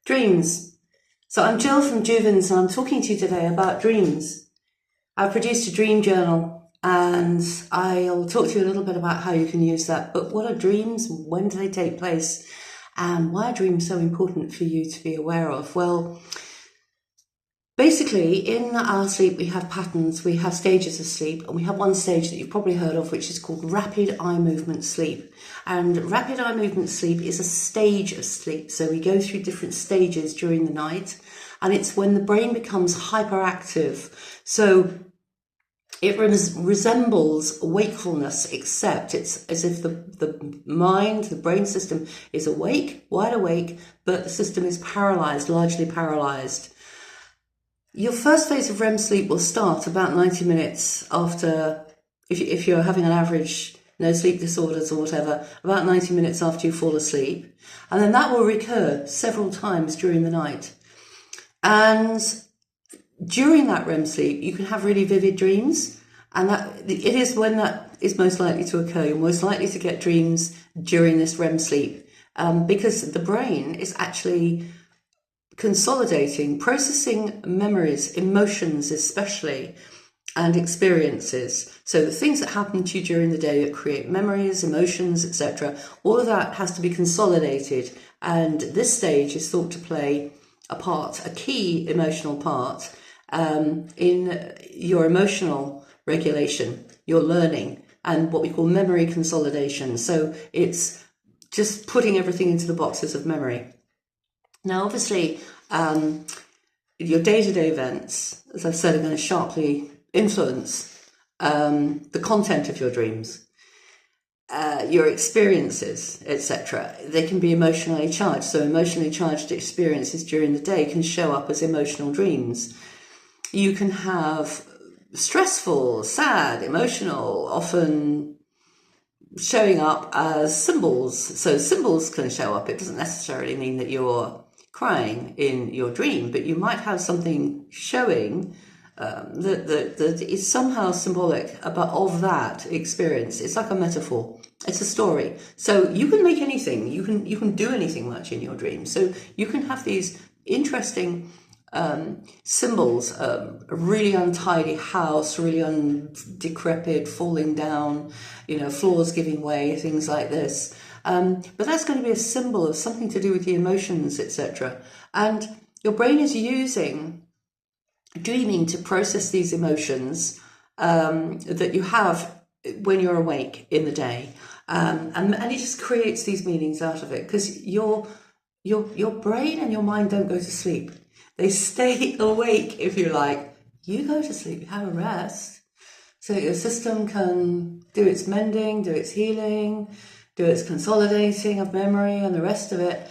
Dreams. So I'm Jill from Juvens and I'm talking to you today about dreams. I've produced a dream journal and I'll talk to you a little bit about how you can use that. But what are dreams? When do they take place? And why are dreams so important for you to be aware of? Well, basically, in our sleep, we have patterns, we have stages of sleep, and we have one stage that you've probably heard of, which is called rapid eye movement sleep. And rapid eye movement sleep is a stage of sleep. So we go through different stages during the night, and it's when the brain becomes hyperactive. So it resembles wakefulness, except it's as if the mind, the brain system is awake, wide awake, but the system is paralyzed, largely paralyzed. Your first phase of REM sleep will start about 90 minutes after, if you're having an average, no sleep disorders or whatever, about 90 minutes after you fall asleep. And then that will recur several times during the night. And during that REM sleep, you can have really vivid dreams. And it is when that is most likely to occur. You're most likely to get dreams during this REM sleep because the brain is actually consolidating, processing memories, emotions especially, and experiences. So the things that happen to you during the day that create memories, emotions, etc., all of that has to be consolidated. And this stage is thought to play a part, a key emotional part in your emotional regulation, your learning, and what we call memory consolidation. So it's just putting everything into the boxes of memory. Now, obviously, your day-to-day events, as I've said, are going to sharply influence the content of your dreams, your experiences, etc. They can be emotionally charged. So emotionally charged experiences during the day can show up as emotional dreams. You can have stressful, sad, emotional, often showing up as symbols. So symbols can show up. It doesn't necessarily mean that you're crying in your dream, but you might have something showing that is somehow symbolic of that experience. It's like a metaphor. It's a story. So you can make anything. You can do anything much in your dreams. So you can have these interesting symbols, a really untidy house, really decrepit, falling down, floors giving way, things like this. But that's going to be a symbol of something to do with the emotions, etc. And your brain is using dreaming to process these emotions that you have when you're awake in the day. And it just creates these meanings out of it because your brain and your mind don't go to sleep. They stay awake, if you like. You go to sleep, you have a rest, so that your system can do its mending, do its healing, do its consolidating of memory and the rest of it.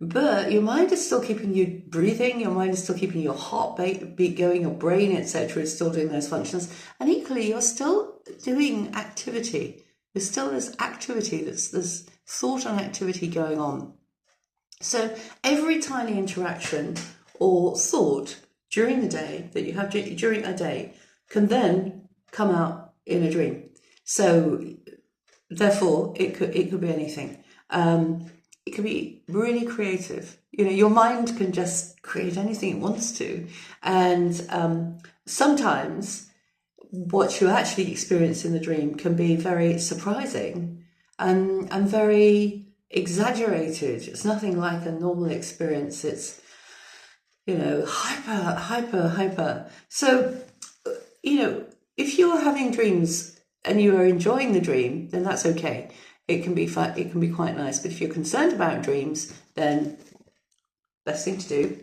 But your mind is still keeping you breathing, your mind is still keeping your heartbeat going, your brain, etc. is still doing those functions. And equally, you're still doing activity. There's still this activity, this thought and activity going on. So every tiny interaction or thought during the day that you have during a day can then come out in a dream. So therefore, it could be anything. It could be really creative. Your mind can just create anything it wants to. And sometimes what you actually experience in the dream can be very surprising and very exaggerated. It's nothing like a normal experience. It's, hyper. So, if you're having dreams and you are enjoying the dream, then that's okay. It can be quite nice. But if you're concerned about dreams, then best thing to do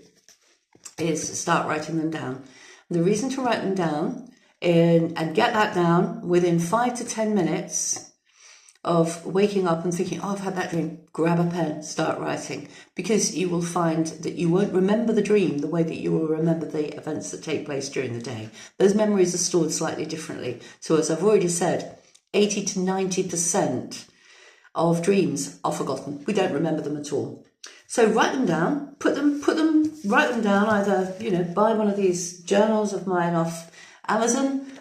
is start writing them down. And the reason to write them down and get that down within 5 to 10 minutes of waking up and thinking, I've had that dream, grab a pen, start writing, because you will find that you won't remember the dream the way that you will remember the events that take place during the day. Those memories are stored slightly differently. So as I've already said, 80 to 90% of dreams are forgotten. We don't remember them at all. So write them down, write them down, either, buy one of these journals of mine off Amazon,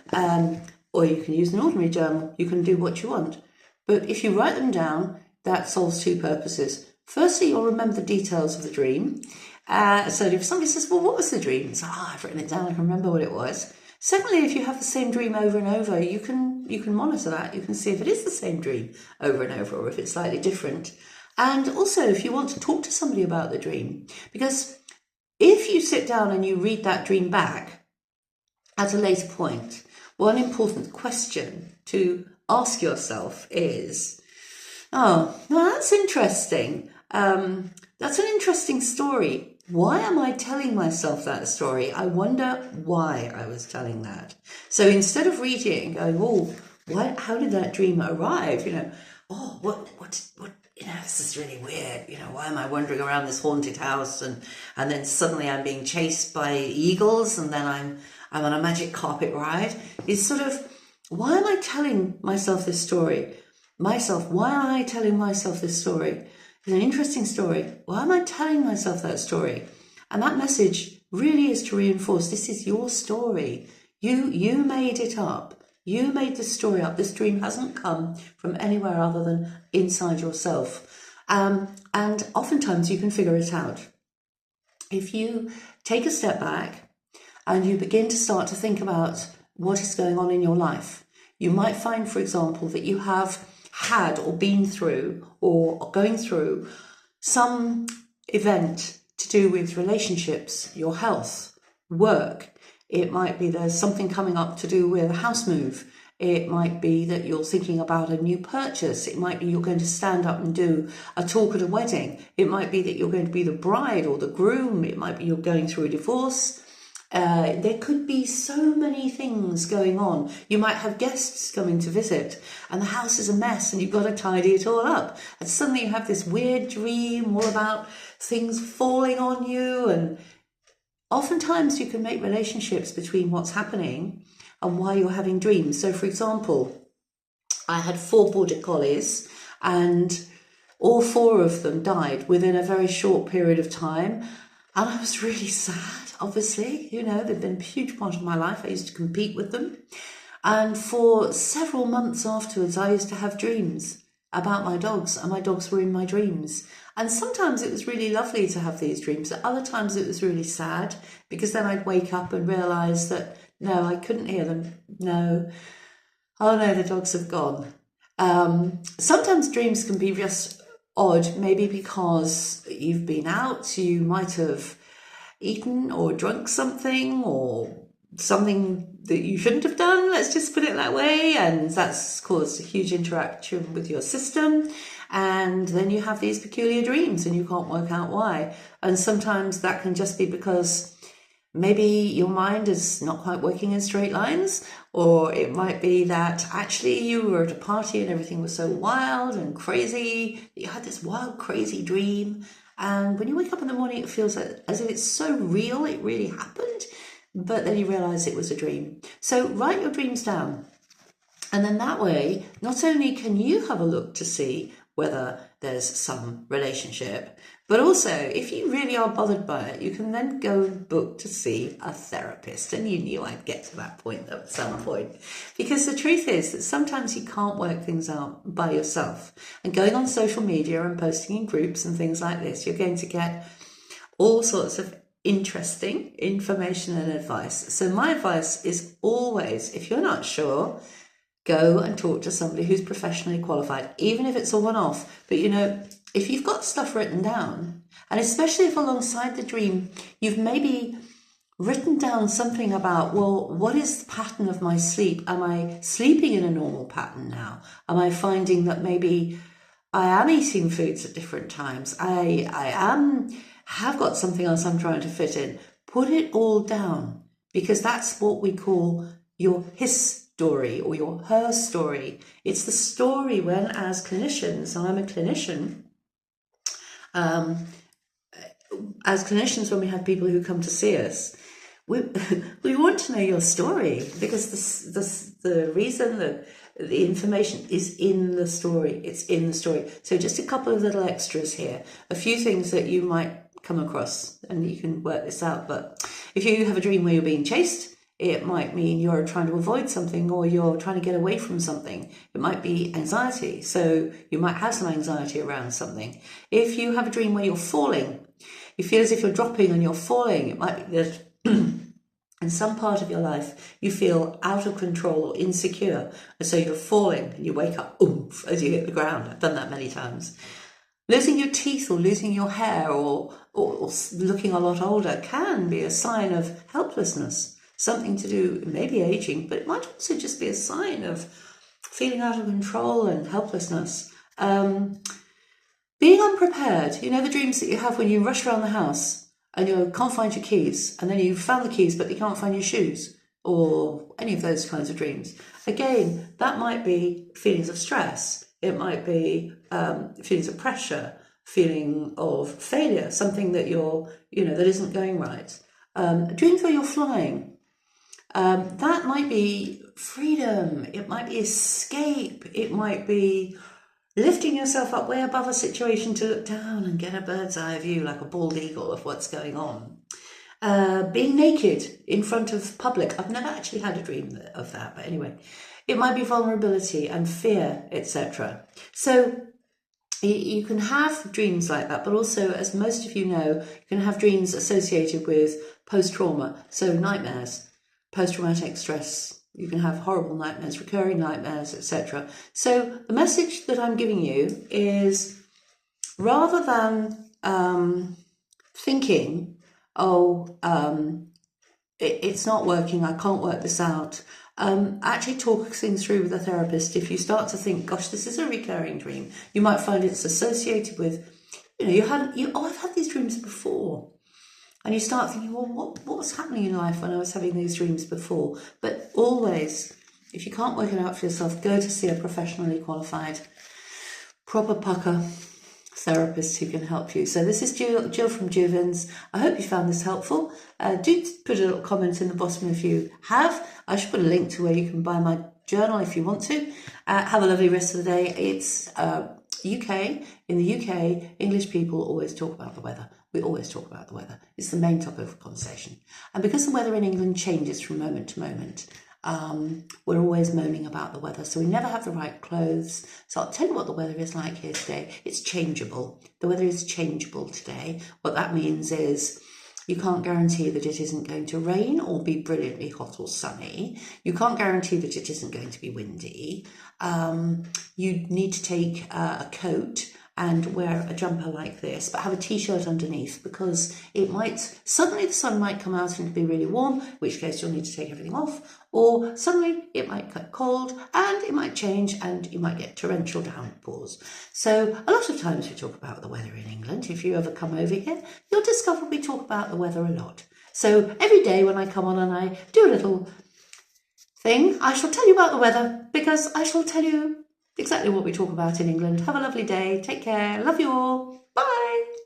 or you can use an ordinary journal. You can do what you want. But if you write them down, that solves two purposes. Firstly, you'll remember the details of the dream. So if somebody says, well, what was the dream? It's like, I've written it down, I can remember what it was. Secondly, if you have the same dream over and over, you can monitor that. You can see if it is the same dream over and over, or if it's slightly different. And also, if you want to talk to somebody about the dream, because if you sit down and you read that dream back at a later point, one important question to ask yourself is, oh, well, that's interesting. That's an interesting story. Why am I telling myself that story? I wonder why I was telling that. So instead of reading and going, oh, how did that dream arrive? Oh, what, this is really weird. Why am I wandering around this haunted house and then suddenly I'm being chased by eagles and then I'm on a magic carpet ride? It's sort of, why am I telling myself this story? Why am I telling myself this story? It's an interesting story. Why am I telling myself that story? And that message really is to reinforce this is your story. You made it up. You made this story up. This dream hasn't come from anywhere other than inside yourself. And oftentimes you can figure it out. If you take a step back and you begin to start to think about what is going on in your life, you might find, for example, that you have had or been through or are going through some event to do with relationships, your health, work. It might be there's something coming up to do with a house move. It might be that you're thinking about a new purchase. It might be you're going to stand up and do a talk at a wedding. It might be that you're going to be the bride or the groom. It might be you're going through a divorce. There could be so many things going on. You might have guests coming to visit and the house is a mess and you've got to tidy it all up. And suddenly you have this weird dream all about things falling on you. And oftentimes you can make relationships between what's happening and why you're having dreams. So for example, I had 4 border collies and all 4 of them died within a very short period of time. And I was really sad, obviously. They've been a huge part of my life. I used to compete with them. And for several months afterwards, I used to have dreams about my dogs, and my dogs were in my dreams. And sometimes it was really lovely to have these dreams. At other times it was really sad, because then I'd wake up and realise that, no, I couldn't hear them. No. Oh no, the dogs have gone. Sometimes dreams can be just odd, maybe because you've been out, you might have eaten or drunk something or something that you shouldn't have done, let's just put it that way, and that's caused a huge interaction with your system, and then you have these peculiar dreams and you can't work out why. And sometimes that can just be because maybe your mind is not quite working in straight lines, or it might be that actually you were at a party and everything was so wild and crazy, you had this wild, crazy dream, and when you wake up in the morning it feels as if it's so real, it really happened, but then you realise it was a dream. So write your dreams down, and then that way not only can you have a look to see whether there's some relationship, but also, if you really are bothered by it, you can then go and book to see a therapist. And you knew I'd get to that point at some point. Because the truth is that sometimes you can't work things out by yourself. And going on social media and posting in groups and things like this, you're going to get all sorts of interesting information and advice. So my advice is always, if you're not sure, go and talk to somebody who's professionally qualified, even if it's a one-off. But if you've got stuff written down, and especially if alongside the dream, you've maybe written down something about, well, what is the pattern of my sleep? Am I sleeping in a normal pattern now? Am I finding that maybe I am eating foods at different times? I have got something else I'm trying to fit in. Put it all down, because that's what we call your his story or your her story. It's the story when, as clinicians, and I'm a clinician, as clinicians, when we have people who come to see us, we want to know your story, because the reason that the information is in the story. It's in the story. So just a couple of little extras here, a few things that you might come across, and you can work this out. But if you have a dream where you're being chased, it might mean you're trying to avoid something, or you're trying to get away from something. It might be anxiety. So you might have some anxiety around something. If you have a dream where you're falling you feel as if you're dropping and you're falling. It might be that in some part of your life you feel out of control or insecure, and so you're falling and you wake up oomph as you hit the ground. I've done that many times. Losing your teeth or losing your hair or looking a lot older can be a sign of helplessness, something to do, maybe aging, but it might also just be a sign of feeling out of control and helplessness. Being unprepared, you know, the dreams that you have when you rush around the house and you can't find your keys, and then you found the keys but you can't find your shoes, or any of those kinds of dreams. Again, that might be feelings of stress. It might be feelings of pressure, feeling of failure, something that that isn't going right. Dreams where you're flying. That might be freedom. It might be escape. It might be lifting yourself up way above a situation to look down and get a bird's eye view like a bald eagle of what's going on. Being naked in front of public. I've never actually had a dream of that, but anyway. It might be vulnerability and fear, etc. So you can have dreams like that, but also, as most of you know, you can have dreams associated with post-trauma, so nightmares, post-traumatic stress. You can have horrible nightmares, recurring nightmares, etc. So the message that I'm giving you is, rather than thinking, it's not working, I can't work this out, actually talk things through with a therapist. If you start to think, gosh, this is a recurring dream, you might find it's associated with, I've had these dreams before. And you start thinking, well, what was happening in life when I was having these dreams before? But always, if you can't work it out for yourself, go to see a professionally qualified, proper pucker therapist who can help you. So this is Jill from Juvens. I hope you found this helpful. Do put a little comment in the bottom if you have. I should put a link to where you can buy my journal if you want to. Have a lovely rest of the day. It's UK. In the UK, English people always talk about the weather. We always talk about the weather. It's the main topic of conversation. And because the weather in England changes from moment to moment, we're always moaning about the weather. So we never have the right clothes. So I'll tell you what the weather is like here today. It's changeable. The weather is changeable today. What that means is you can't guarantee that it isn't going to rain or be brilliantly hot or sunny. You can't guarantee that it isn't going to be windy. You need to take a coat and wear a jumper like this, but have a t-shirt underneath, because suddenly the sun might come out and be really warm, in which case you'll need to take everything off, or suddenly it might get cold and it might change and you might get torrential downpours. So a lot of times we talk about the weather in England. If you ever come over here, you'll discover we talk about the weather a lot. So every day when I come on and I do a little thing, I shall tell you about the weather, because I shall tell you exactly what we talk about in England. Have a lovely day. Take care. Love you all. Bye.